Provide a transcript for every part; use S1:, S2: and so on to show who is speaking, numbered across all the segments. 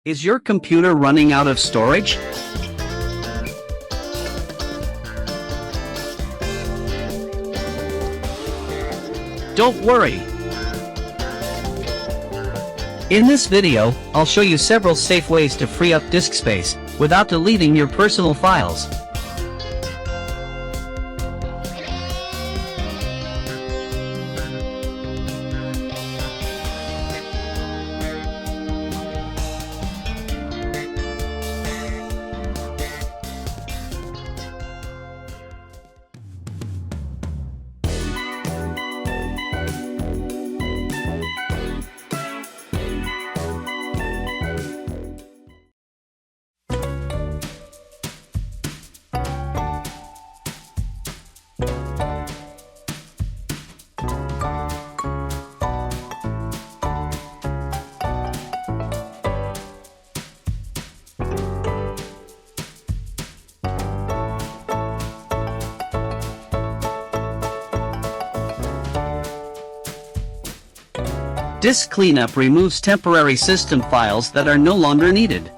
S1: Is your computer running out of storage? Don't worry. In this video, I'll show you several safe ways to free up disk space without deleting your personal files. Disk cleanup removes temporary system files that are no longer needed.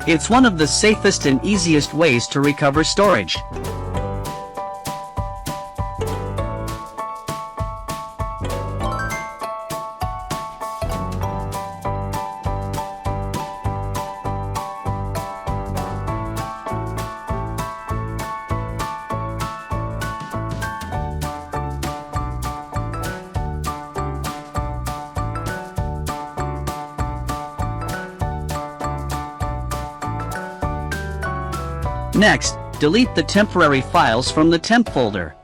S1: It's one of the safest and easiest ways to recover storage. Next, delete the temporary files from the temp folder.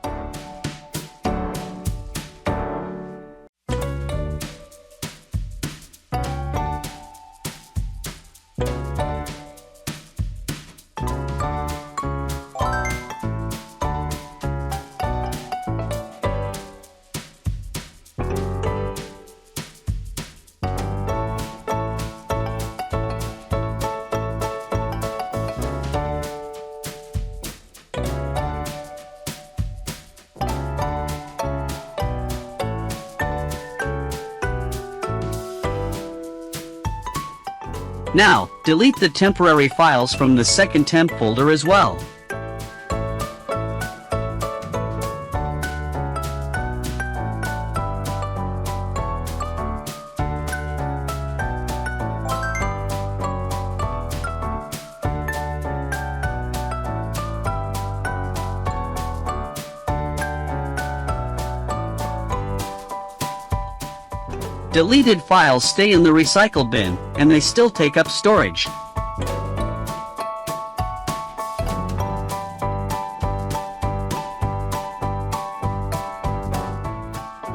S1: Now, delete the temporary files from the second temp folder as well. Deleted files stay in the recycle bin, and they still take up storage.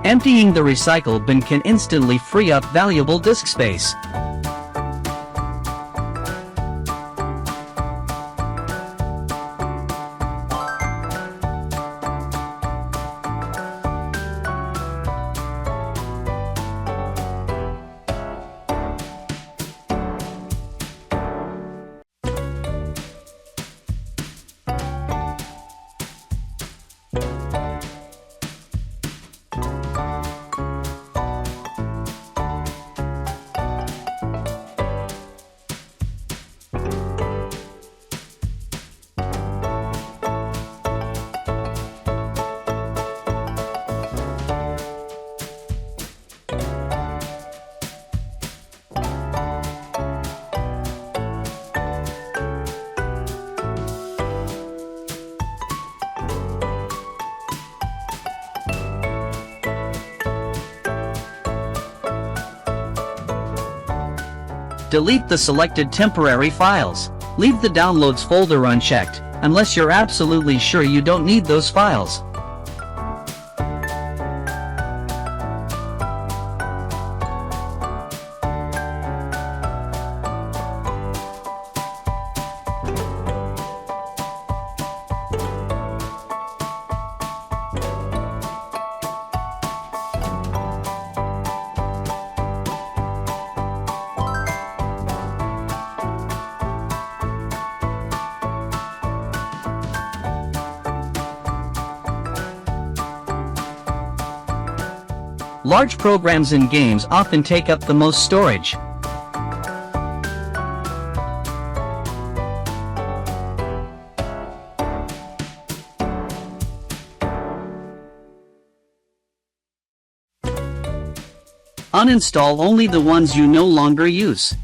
S1: Emptying the recycle bin can instantly free up valuable disk space. Delete the selected temporary files. Leave the Downloads folder unchecked, unless you're absolutely sure you don't need those files. Large programs and games often take up the most storage. Uninstall only the ones you no longer use.